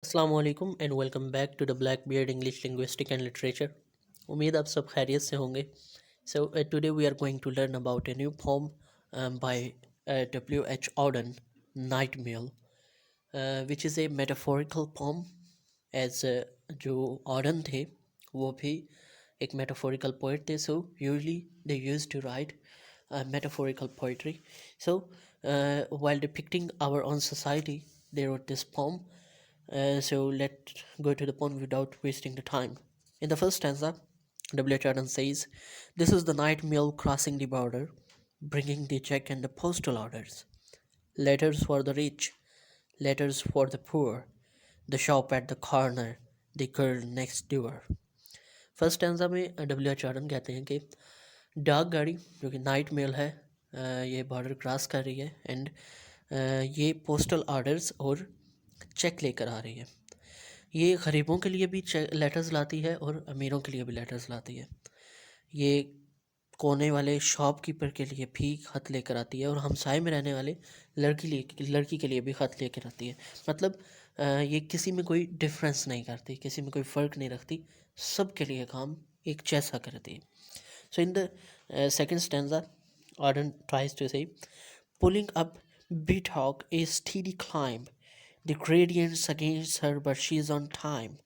अस्सलाम वालेकुम and welcome back to the Black Beard English linguistic and literature. उम्मीद आप सब खैरियत से होंगे। So today we are going to learn about a new poem by W H Auden, Night Mail, which is a metaphorical poem. As जो Auden थे वो भी एक मेटाफोरिकल पोइट थे, so usually they use to write metaphorical poetry. So, while depicting our own society, they wrote this poem. So let's go to the poem without wasting the time. In the first stanza, W H Auden says, "This is the night mail crossing the border, bringing the check and the postal orders. Letters for the rich, letters for the poor, the shop at the corner, the girl next door." First stanza में W H Ardern कहते हैं कि डाक गाड़ी जो कि night mail है, ये बॉर्डर क्रॉस कर रही है एंड ये पोस्टल ऑर्डर्स और चेक लेकर आ रही है। ये गरीबों के लिए भी लेटर्स लाती है और अमीरों के लिए भी लेटर्स लाती है। ये कोने वाले शॉपकीपर के लिए भी ख़त लेकर आती है और हमसाए में रहने वाले लड़की के लिए भी ख़त लेकर आती है। मतलब ये किसी में कोई डिफरेंस नहीं करती, किसी में कोई फ़र्क नहीं रखती, सब के लिए काम एक जैसा करती है। So in the second stanza Auden tries to say, pulling up Bithawk a steady climb, the gradients against her but she's on time,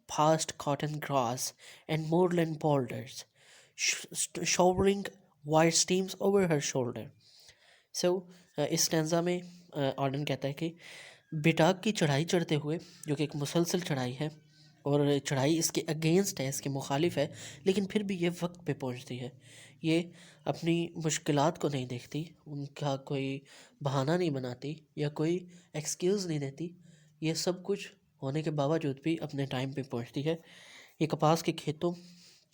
past cotton grass and moorland boulders, showering white steams over her shoulder. So इस stanza में Orton कहता है कि बिटाक की चढ़ाई चढ़ते हुए, जो कि एक मुसलसल चढ़ाई है और चढ़ाई इसके अगेंस्ट है, इसके मुखालिफ है, लेकिन फिर भी ये वक्त पे पहुंचती है। ये अपनी मुश्किलात को नहीं देखती, उनका कोई बहाना नहीं बनाती या कोई एक्सक्यूज़ नहीं देती। ये सब कुछ होने के बावजूद भी अपने टाइम पे पहुंचती है। ये कपास के खेतों,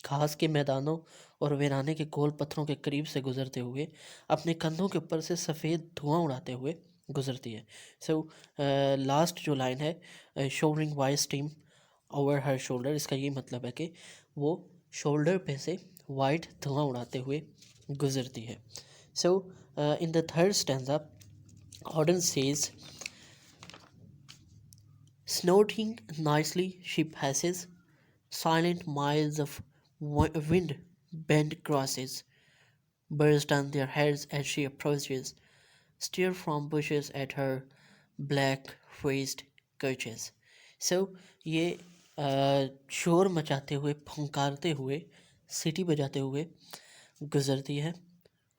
घास के मैदानों और वीराने के गोल पत्थरों के करीब से गुजरते हुए अपने कंधों के ऊपर से सफ़ेद धुआं उड़ाते हुए गुजरती है। सो लास्ट जो लाइन है, शोरिंग वाइट स्टीम ओवर हर शोल्डर, इसका ये मतलब है कि वो शोल्डर पे से वाइट धुआं उड़ाते हुए गुजरती है। So in the third stanza Auden says, snorting nicely she passes, silent miles of wind bent grasses burst on their heads as she approaches, stare from bushes at her black faced coaches. So ये शोर मचाते हुए, फंकारते हुए, सीटी बजाते हुए गुजरती है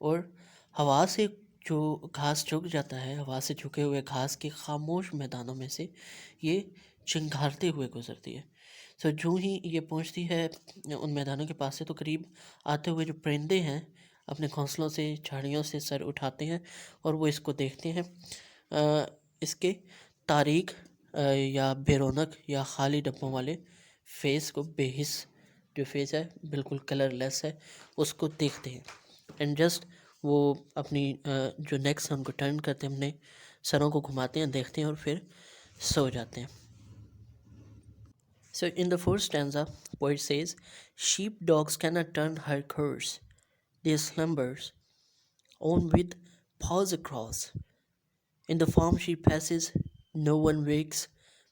और हवा से जो घास झुक जाता है, हवा से झुके हुए घास के खामोश मैदानों में से ये चिंगारते हुए गुजरती है। सो जो ही ये पहुंचती है उन मैदानों के पास से, तो करीब आते हुए जो परिंदे हैं अपने घोंसलों से, झाड़ियों से सर उठाते हैं और वो इसको देखते हैं। इसके तारीख या बेरोनक या खाली डब्बों वाले फेस को, बेहिस जो फेस है, बिल्कुल कलरलेस है, उसको देखते हैं एंड जस्ट वो अपनी जो नेक्स्ट उनको टर्न करते हैं, अपने सरों को घुमाते हैं, देखते हैं और फिर सो जाते हैं। So in the fourth stanza, poet says, sheep dogs cannot turn her curse, they slumbers on with paws across. In the farm she passes, no one wakes,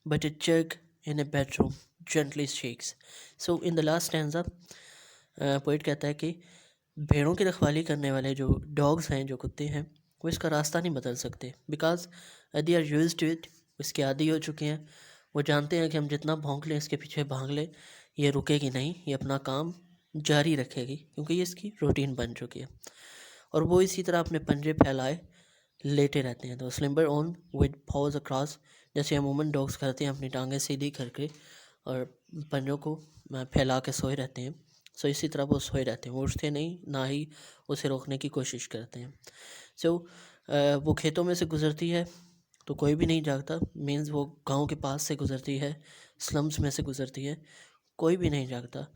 but a jug in a bedroom gently shakes. So in the last stanza, poet कहता है कि भेड़ों की रखवाली करने वाले जो dogs हैं, जो कुत्ते हैं, वो इसका रास्ता नहीं बदल सकते, because they are used to it, इसके आदी हो चुके हैं। वो जानते हैं कि हम जितना भौंक लें, इसके पीछे भाग लें, ये रुकेगी नहीं, ये अपना काम जारी रखेगी, क्योंकि ये इसकी रूटीन बन चुकी है। और वो इसी तरह अपने पंजे फैलाए लेटे रहते हैं। तो स्लिम्बर ऑन विद पॉज अक्रॉस, जैसे अमूमन डॉग्स करते हैं, अपनी टांगें सीधी करके और पंजों को फैला के सोए रहते हैं। सो इसी तरह वो सोए रहते हैं, वो उठते नहीं, ना ही उसे रोकने की कोशिश करते हैं। सो वो खेतों में से गुजरती है तो कोई भी नहीं जागता, मीन्स वो गांव के पास से गुजरती है, स्लम्स में से गुजरती है, कोई भी नहीं जागता।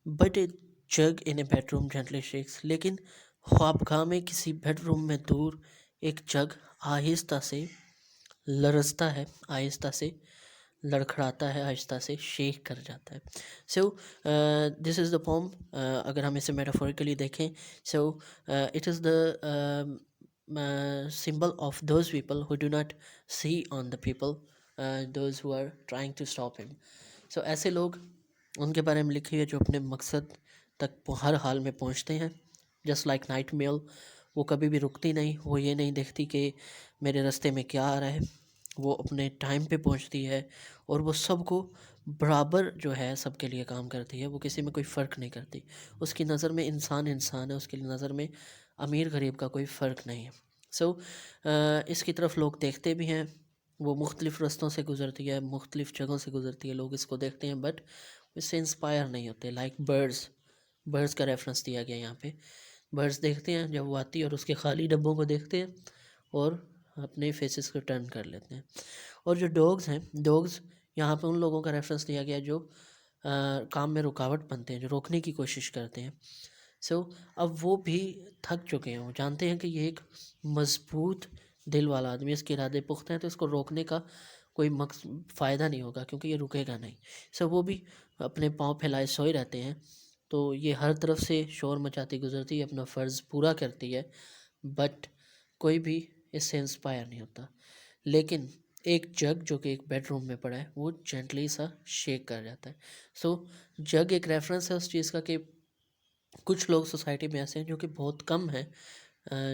But A jug in A bedroom gently shakes, लेकिन ख्वाबगाह में किसी बेडरूम में दूर एक जग आहिस्ता से लरजता है, आहिस्ता से लड़खड़ाता है, आहिस्ता से शेक कर जाता है। So this is the pome. अगर हम इसे मेटाफोरिकली देखें, so it is the symbol of those people who do not see on the people those who are trying to stop him. So ایسے لوگ ان کے بارے میں لکھی ہے جو اپنے مقصد تک ہر حال میں پہنچتے ہیں. جسٹ لائک نائٹ میل، وہ کبھی بھی رکتی نہیں، وہ یہ نہیں دیکھتی کہ میرے راستے میں کیا آ رہا ہے، وہ اپنے ٹائم پہ پہنچتی ہے اور وہ سب کو برابر جو ہے سب کے لیے کام کرتی ہے. وہ کسی میں کوئی فرق نہیں کرتی. اس کی نظر میں انسان انسان ہے، اس کی نظر میں امیر غریب کا کوئی فرق نہیں ہے. سو اس کی طرف لوگ دیکھتے بھی ہیں. وہ مختلف رستوں سے گزرتی ہے، مختلف جگہوں سے گزرتی ہے، لوگ اس کو دیکھتے ہیں بٹ اس سے انسپائر نہیں ہوتے. لائک برڈز کا ریفرنس دیا گیا یہاں پہ. برڈز دیکھتے ہیں جب وہ آتی ہے اور اس کے خالی ڈبوں کو دیکھتے ہیں اور اپنے فیسز کو ٹرن کر لیتے ہیں. اور جو ڈوگز ہیں، ڈوگز یہاں پہ ان لوگوں کا ریفرنس دیا گیا جو کام میں رکاوٹ بنتے ہیں، جو روکنے کی کوشش کرتے ہیں. سو اب وہ بھی تھک چکے ہیں، وہ جانتے ہیں کہ یہ ایک مضبوط دل والا آدمی، اس کے ارادے پختہ ہیں، تو اس کو روکنے کا کوئی فائدہ نہیں ہوگا کیونکہ یہ رکے گا نہیں. سو وہ بھی اپنے پاؤں پھیلائے سوئے رہتے ہیں. تو یہ ہر طرف سے شور مچاتی گزرتی ہے، اپنا فرض پورا کرتی ہے بٹ کوئی بھی اس سے انسپائر نہیں ہوتا. لیکن ایک جگ جو کہ ایک بیڈ روم میں پڑا ہے وہ جینٹلی سا شیک کر جاتا ہے. سو جگ ایک ریفرنس ہے اس چیز کا کہ کچھ لوگ سوسائٹی میں ایسے ہیں جو کہ بہت کم ہیں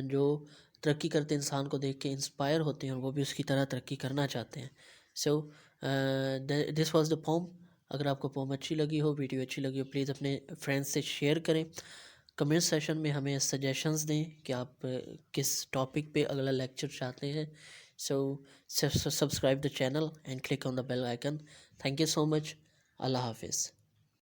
جو ترقی کرتے انسان کو دیکھ کے انسپائر ہوتے ہیں اور وہ بھی اس کی طرح ترقی کرنا چاہتے ہیں. سو دس واز دا پوم. اگر آپ کو پوم اچھی لگی ہو، ویڈیو اچھی لگی ہو، پلیز اپنے فرینڈس سے شیئر کریں. کمنٹ سیشن میں ہمیں سجیشنز دیں کہ آپ کس ٹاپک پہ اگلا لیکچر چاہتے ہیں. So subscribe the channel and click on the bell icon. Thank you so much. Allah حافظ.